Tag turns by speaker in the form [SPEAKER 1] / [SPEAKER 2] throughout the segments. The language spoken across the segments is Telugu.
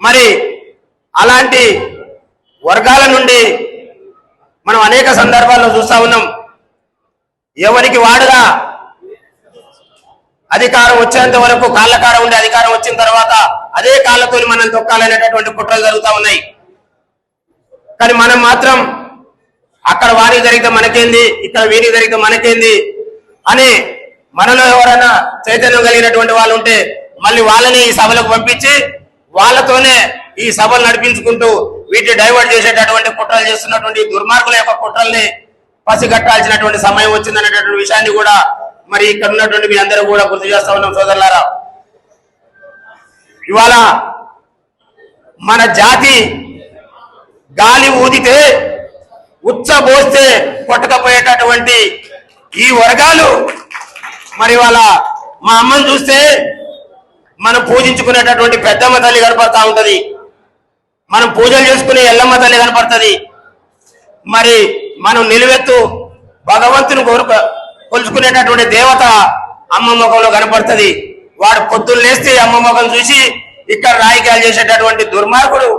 [SPEAKER 1] మరి అలాంటి వర్గాల నుండి మనం అనేక సందర్భాల్లో చూస్తా ఉన్నాం. ఎవరికి వాడుగా అధికారం వచ్చేంత వరకు కాళ్ళకారం ఉండే అధికారం వచ్చిన తర్వాత అదే కాళ్ళతో మనం తొక్కాలనేటటువంటి కుట్రలు జరుగుతూ ఉన్నాయి. కానీ మనం మాత్రం అక్కడ వారికి జరిగితే మనకేంది, ఇక్కడ వీరికి జరిగితే మనకేంది అని మనలో ఎవరైనా చైతన్యం కలిగినటువంటి వాళ్ళు ఉంటే మళ్ళీ వాళ్ళని ఈ సభలకు పంపించి వాళ్ళతోనే ఈ సభలు నడిపించుకుంటూ వీటిని డైవర్ట్ చేసేటటువంటి కుట్రలు చేస్తున్నటువంటి దుర్మార్గుల యొక్క కుట్రల్ని పసిగట్టాల్సినటువంటి సమయం వచ్చిందనేటటువంటి విషయాన్ని కూడా మరి ఇక్కడ ఉన్నటువంటి మీ అందరూ కూడా గుర్తు చేస్తా ఉన్నాం సోదరులారా. ఇవాళ మన జాతి గాలి ఊదితే ఉచ్చబోస్తే కొట్టకపోయేటటువంటి ఈ వర్గాలు మరి వాళ్ళ మా అమ్మని చూస్తే మనం పూజించుకునేటటువంటి పెద్దమ్మ తల్లి కనపడతా ఉంటది, మనం పూజలు చేసుకునే ఎల్లమ్మ తల్లి కనపడుతుంది, మరి మనం నిలువెత్తు భగవంతుని కొలుచుకునేటటువంటి దేవత అమ్మ ముఖంలో కనపడుతుంది. వాడు పొద్దున్న లేస్తే అమ్మ ముఖం చూసి ఇక్కడ రాజకీయాలు చేసేటటువంటి దుర్మార్గుడు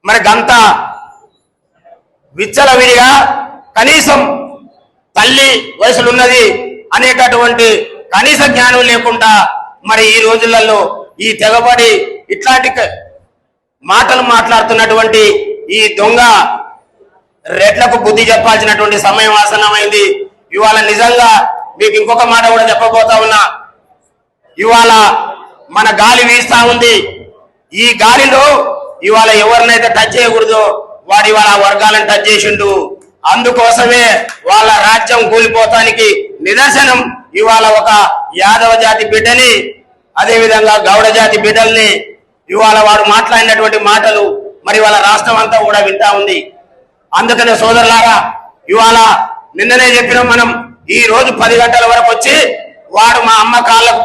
[SPEAKER 1] మరి గంత విచ్చలవిడిగా కనీసం తల్లి వయసులు ఉన్నది అనేటటువంటి కనీస జ్ఞానం లేకుండా మరి ఈ రోజులలో ఈ తెగబడి ఇట్లాంటి మాటలు మాట్లాడుతున్నటువంటి ఈ దొంగ రెడ్లకు బుద్ధి చెప్పాల్సినటువంటి సమయం ఆసన్నమైంది. ఇవాళ నిజంగా మీకు ఇంకొక మాట కూడా చెప్పబోతా ఉన్నా. ఇవాళ మన గాలి వీస్తా ఉంది. ఈ గాలిలో ఇవాళ ఎవరినైతే టచ్ చేయకూడదో వాడు ఇవాళ వర్గాలను టచ్ చేసిండు. అందుకోసమే వాళ్ళ రాజ్యం కూలిపోతానికి నిదర్శనం ఇవాళ ఒక యాదవ జాతి బిడ్డని అదేవిధంగా గౌడ జాతి బిడ్డల్ని ఇవాళ వాడు మాట్లాడినటువంటి మాటలు మరి వాళ్ళ రాష్ట్రం అంతా కూడా వింటా ఉంది. అందుకనే సోదరులారా ఇవాళ నిన్ననే చెప్పినాం మనం, ఈ రోజు 10 గంటల వరకు వచ్చి వాడు మా అమ్మ కాళ్ళకు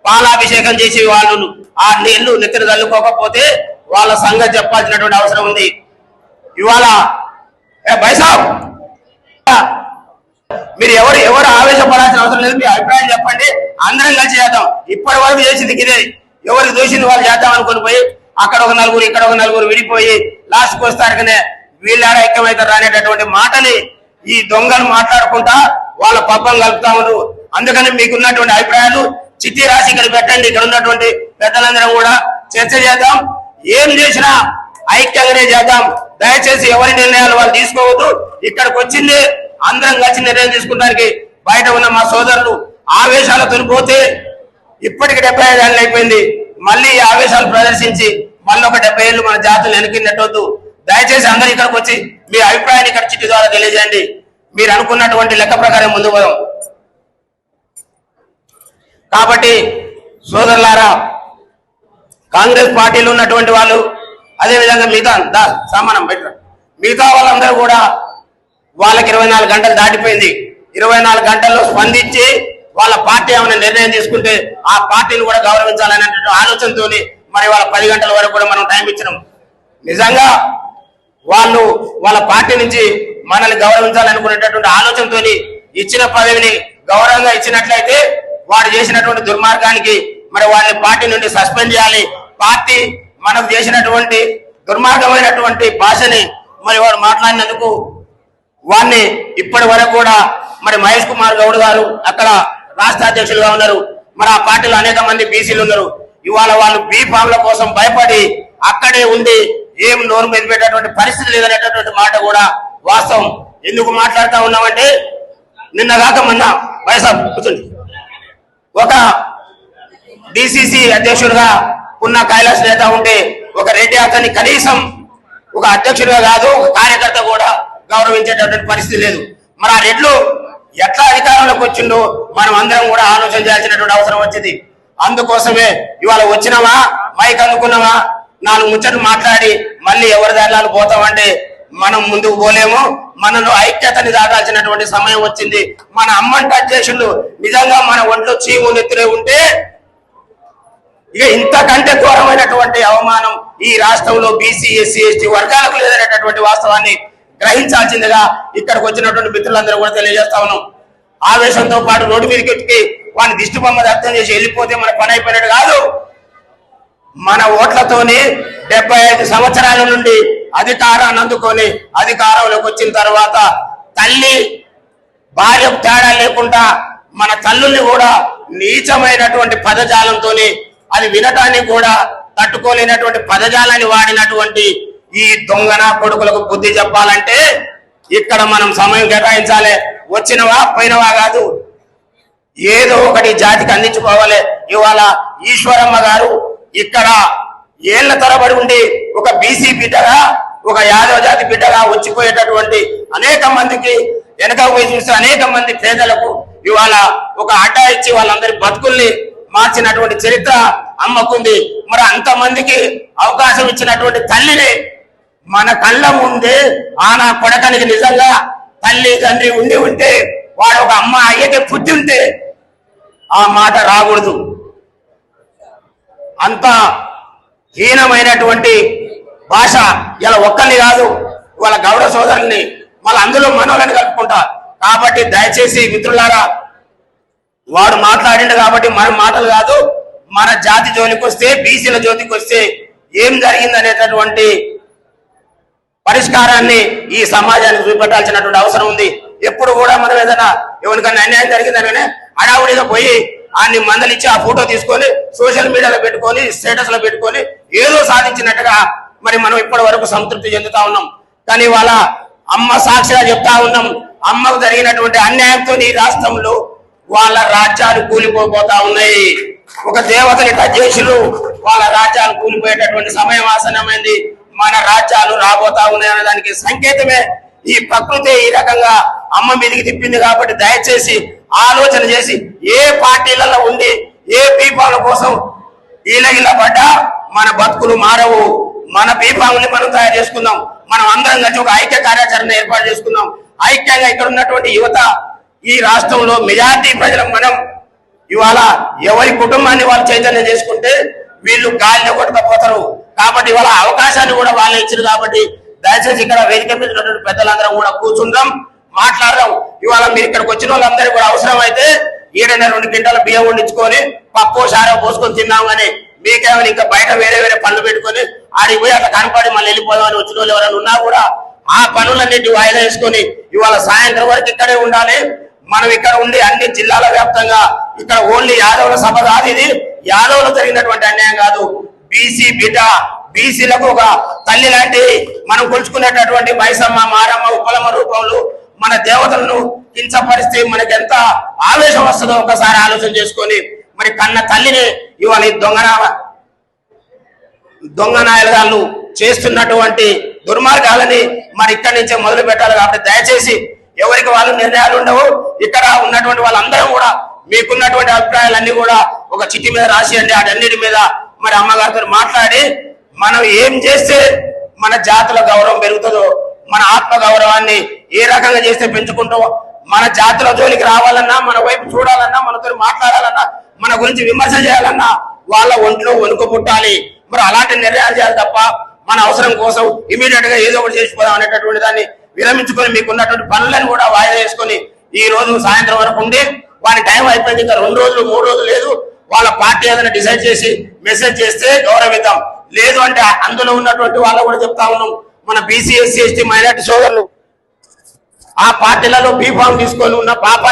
[SPEAKER 1] పాలాభిషేకం చేసి వాళ్ళు ఆ నీళ్లు నెత్తిన తల్లుకోకపోతే వాళ్ళ సంగతి చెప్పాల్సినటువంటి అవసరం ఉంది. ఇవాళ బైసాబ్ మీరు ఎవరు ఆవేశపడాల్సిన అవసరం లేదు, మీ అభిప్రాయం చెప్పండి, అందరం కలిసి చేద్దాం. ఇప్పటి వరకు చేసింది ఇదే, ఎవరికి దోషింది వాళ్ళు చేద్దాం అనుకుని పోయి అక్కడ ఒక నలుగురు ఇక్కడ ఒక నలుగురు విడిపోయి లాస్ట్కి వస్తారకనే వీళ్ళాడ ఐక్యమవుతారు అనేటటువంటి మాటని ఈ దొంగలు మాట్లాడుకుంటా వాళ్ళ పబ్బం కలుపుతా ఉన్నారు. అందుకని మీకున్నటువంటి అభిప్రాయాలు చిట్టి రాసి ఇక్కడ పెట్టండి. ఇక్కడ ఉన్నటువంటి పెద్దలందరం కూడా చర్చ చేద్దాం. ఏం చేసినా ఐక్యంగానే చేద్దాం. దయచేసి ఎవరి నిర్ణయాలు వాళ్ళు తీసుకోవద్దు. ఇక్కడికి వచ్చింది అందరం కలిసి నిర్ణయం తీసుకుంటానికి. బయట ఉన్న మా సోదరులు ఆవేశాలతో పోతే ఇప్పటికి 75 ఏళ్ళు అయిపోయింది. మళ్ళీ ఈ ఆవేశాలు ప్రదర్శించి మళ్ళీ ఒక 70 ఏళ్ళు మన జాతులు వెనక్కినట్టొద్దు. దయచేసి అందరూ ఇక్కడికి వచ్చి మీ అభిప్రాయాన్ని ఇక్కడ చిట్టి ద్వారా తెలియజేయండి. మీరు అనుకున్నటువంటి లెక్క ప్రకారం ముందు పోదాం. కాబట్టి సోదరులారా, కాంగ్రెస్ పార్టీలో ఉన్నటువంటి వాళ్ళు అదేవిధంగా మిగతా సామానం పెట్టారు మిగతా వాళ్ళందరూ కూడా వాళ్ళకి 24 గంటలు దాటిపోయింది. 24 గంటల్లో స్పందించి వాళ్ళ పార్టీ ఏమైనా నిర్ణయం తీసుకుంటే ఆ పార్టీని కూడా గౌరవించాలనే ఆలోచనతో మరి వాళ్ళ 10 గంటల వరకు కూడా మనం టైం ఇచ్చినాం. నిజంగా వాళ్ళు వాళ్ళ పార్టీ నుంచి మనల్ని గౌరవించాలనుకునేటటువంటి ఆలోచనతో ఇచ్చిన పదవిని గౌరవంగా ఇచ్చినట్లయితే వాడు చేసినటువంటి దుర్మార్గానికి మరి వాళ్ళని పార్టీ నుండి సస్పెండ్ చేయాలి. పార్టీ మనకు చేసినటువంటి దుర్మార్గమైనటువంటి భాషని మరి వాడు మాట్లాడినందుకు వాడిని ఇప్పటి వరకు కూడా మరి మహేష్ కుమార్ గౌడ్ గారు అక్కడ రాష్ట్ర అధ్యక్షులుగా ఉన్నారు. మరి ఆ పార్టీలో అనేక మంది బీసీలు ఉన్నారు. ఇవాళ వాళ్ళు బీ ఫామ్ల కోసం భయపడి అక్కడే ఉండి ఏం నోరు మెదిపేటటువంటి పరిస్థితి లేదనేటటువంటి మాట కూడా వాస్తవం. ఎందుకు మాట్లాడుతూ ఉన్నామంటే నిన్నగాక మొన్న వైఎస్ఆర్ కూర్చోండి ఒక డిసిసి అధ్యక్షుడిగా ఉన్న కైలాస్ నేత ఉంటే ఒక రెడ్డి అతన్ని కనీసం ఒక అధ్యక్షుడిగా కాదు ఒక కార్యకర్త కూడా గౌరవించేటటువంటి పరిస్థితి లేదు. మరి ఆ రెడ్లు ఎట్లా అధికారంలోకి వచ్చిండో మనం అందరం కూడా ఆలోచన చేయాల్సినటువంటి అవసరం వచ్చింది. అందుకోసమే ఇవాళ వచ్చినామా మైక్ అందుకున్నామా 4 ముచ్చట్లు మాట్లాడి మళ్ళీ ఎవరి దారిలో పోతామంటే మనం ముందుకు పోలేము. మనలో ఐక్యతని దాటాల్సినటువంటి సమయం వచ్చింది. మన అమ్మని టచ్ చేసిండు. నిజంగా మన ఒంట్లో చీము నెత్తురే ఉంటే ఇక ఇంతకంటే ఘోరమైనటువంటి అవమానం ఈ రాష్ట్రంలో బీసీ ఎస్సీ ఎస్టీ వర్గాలకు లేదనేటటువంటి వాస్తవాన్ని గ్రహించాల్సిందిగా ఇక్కడికి వచ్చినటువంటి మిత్రులందరూ కూడా తెలియజేస్తా ఉన్నాం. ఆవేశంతో పాటు రోడ్డు మీదకి వాడిని దిష్టి బొమ్మ దర్శనం చేసి వెళ్ళిపోతే మన పని అయిపోయినట్టు కాదు. మన ఓట్లతోని 75 సంవత్సరాల నుండి అధికారాన్ని అందుకొని అధికారంలోకి వచ్చిన తర్వాత తల్లి భార్యకు తేడా లేకుండా మన తల్లుల్ని కూడా నీచమైనటువంటి పదజాలంతో అది వినటానికి కూడా తట్టుకోలేనటువంటి పదజాలాన్ని వాడినటువంటి ఈ దొంగన కొడుకులకు బుద్ధి చెప్పాలంటే ఇక్కడ మనం సమయం కేటాయించాలి. వచ్చినవా పోయినవా కాదు, ఏదో ఒకటి జాతికి అందించుకోవాలి. ఇవాళ ఈశ్వరమ్మ గారు ఇక్కడ ఏళ్ల తరబడి ఉండి ఒక బీసీ బిడ్డగా ఒక యాదవ జాతి బిడ్డగా వచ్చిపోయేటటువంటి అనేక మందికి వెనక పోయి చూస్తే అనేక మంది పేదలకు ఇవాళ ఒక అడ్డా ఇచ్చి వాళ్ళందరి బతుకుల్ని మార్చినటువంటి చరిత్ర అమ్మకుంది. మరి అంతమందికి అవకాశం ఇచ్చినటువంటి తల్లిని మన కళ్ళ ముందే నా కొడకనికి నిజంగా తల్లి తండ్రి ఉండి ఉంటే వాడు ఒక అమ్మ అయ్యకే పుట్టి ఉంటే ఆ మాట రాకూడదు. అంత హీనమైనటువంటి భాష ఇలా ఒక్కరిని కాదు, వాళ్ళ గౌడ సోదరుల్ని మళ్ళీ అందులో మనోళ్ళని కలుపుకుంటా. కాబట్టి దయచేసి మిత్రులారా, వాడు మాట్లాడిండు కాబట్టి మన మాటలు కాదు, మన జాతి జోలికి వస్తే బీసీల జోలికి వస్తే ఏం జరిగింది అనేటటువంటి పరిష్కారాన్ని ఈ సమాజానికి చూపెట్టాల్సినటువంటి అవసరం ఉంది. ఎప్పుడు కూడా మనం ఏదైనా ఎవరికైనా అన్యాయం జరిగిందనే హడావుడిగా పోయి అన్ని మందలిచ్చి ఆ ఫోటో తీసుకొని సోషల్ మీడియాలో పెట్టుకొని స్టేటస్ లో పెట్టుకొని ఏదో సాధించినట్టుగా మరి మనం ఇప్పటి వరకు సంతృప్తి చెందుతా ఉన్నాం. కానీ వాళ్ళ అమ్మ సాక్షిగా చెప్తా ఉన్నాం, అమ్మకు జరిగినటువంటి అన్యాయంతో ఈ రాష్ట్రంలో వాళ్ళ రాజ్యాలు కూలిపోతా ఉన్నాయి. ఒక దేవతని టచ్చేసులు వాళ్ళ రాజ్యాలు కూలిపోయేటటువంటి సమయం ఆసన్నమైంది. మన రాజ్యాలు రాబోతా ఉన్నాయి అనే దానికి సంకేతమే ఈ ప్రకృతి ఈ రకంగా అమ్మ మీదికి తిప్పింది. కాబట్టి దయచేసి ఆలోచన చేసి ఏ పార్టీలలో ఉండి ఏ పీపాల కోసం ఈలగిల్ల పడ్డా మన బతుకులు మారవు. మన పీపాలని మనం తయారు చేసుకుందాం. మనం అందరం కలిసి ఒక ఐక్య కార్యాచరణ ఏర్పాటు చేసుకుందాం. ఐక్యంగా ఇక్కడ ఉన్నటువంటి యువత, ఈ రాష్ట్రంలో మెజార్టీ ప్రజలకు మనం ఇవాళ ఎవరి కుటుంబాన్ని వాళ్ళు చైతన్యం చేసుకుంటే వీళ్ళు గాలిలో కొట్టకపోతారు. కాబట్టి ఇవాళ అవకాశాన్ని కూడా వాళ్ళే ఇచ్చారు. కాబట్టి దయచేసి ఇక్కడ వేదిక మీద ఉన్నటువంటి పెద్దలందరం కూడా కూర్చుందాం, మాట్లాడదాం. ఇవాళ మీరు ఇక్కడికి వచ్చిన వాళ్ళందరూ కూడా అవసరం అయితే 7.5 క్వింటాల బియ్యం వండించుకొని పప్పు సారో పోసుకొని తిన్నామని మీకేమైనా ఇంకా బయట వేరే వేరే పనులు పెట్టుకొని ఆడికి పోయి అట్లా కనపడి మళ్ళీ వెళ్ళిపోదామని వచ్చిన వాళ్ళు ఎవరైనా ఉన్నా కూడా ఆ పనులన్నింటి వాయిదా వేసుకొని ఇవాళ సాయంత్రం వరకు ఇక్కడే ఉండాలి. మనం ఇక్కడ ఉండి అన్ని జిల్లాల వ్యాప్తంగా ఇక్కడ ఓన్లీ యాదవుల సభ కాదు, ఇది యాదవులు జరిగినటువంటి అన్యాయం కాదు. బీసీ బిడ్డ, బీసీలకు ఒక తల్లి లాంటి మనం కొలుచుకునేటటువంటి మైసమ్మ, మారమ్మ, ఉపలమ్మ రూపంలో మన దేవతలను కించపరిస్తే మనకి ఎంత ఆవేశం వస్తుందో ఒకసారి ఆలోచన చేసుకొని మరి కన్న తల్లిని ఇవాళ దొంగనాయలు చేస్తున్నటువంటి దుర్మార్గాలని మరి ఇక్కడి నుంచే మొదలు పెట్టాలి. కాబట్టి దయచేసి ఎవరికి వాళ్ళు నిర్ణయాలు ఉండవు. ఇక్కడ ఉన్నటువంటి వాళ్ళందరూ కూడా మీకున్నటువంటి అభిప్రాయాలన్నీ కూడా ఒక చిట్టి మీద రాసియండి. వాటన్నిటి మీద మరి అమ్మగారితో మాట్లాడి మనం ఏం చేస్తే మన జాతుల గౌరవం పెరుగుతుందో, మన ఆత్మ గౌరవాన్ని ఏ రకంగా చేస్తే పెంచుకుంటాం, మన జాతుల జోలికి రావాలన్నా, మన వైపు చూడాలన్నా, మనతో మాట్లాడాలన్నా, మన గురించి విమర్శ చేయాలన్నా వాళ్ళ ఒంట్లో వణుకు పుట్టాలి. మరి అలాంటి నిర్ణయాలు చేయాలి తప్ప మన అవసరం కోసం ఇమీడియట్ గా ఏదో ఒకటి చేసిపోదాం అనేటటువంటి దాన్ని విరమించుకొని మీకున్నటువంటి పనులను కూడా వాయిదా వేసుకొని ఈ రోజు సాయంత్రం వరకు ఉండి వాని టైం అయిపోయింది, ఇంకా 2 రోజులు 3 రోజులు లేదు, వాళ్ళ పార్టీ ఏదైనా డిసైడ్ చేసి మెసేజ్ చేస్తే గౌరవిద్దాం. లేదు అంటే అందులో ఉన్నటువంటి వాళ్ళు కూడా చెప్తా ఉన్నాం, మన బీసీ ఎస్సీ ఎస్టీ మైనార్టీ సోదరులు ఆ పార్టీలలో బీఫామ్ తీసుకొని ఉన్న పాపాన్ని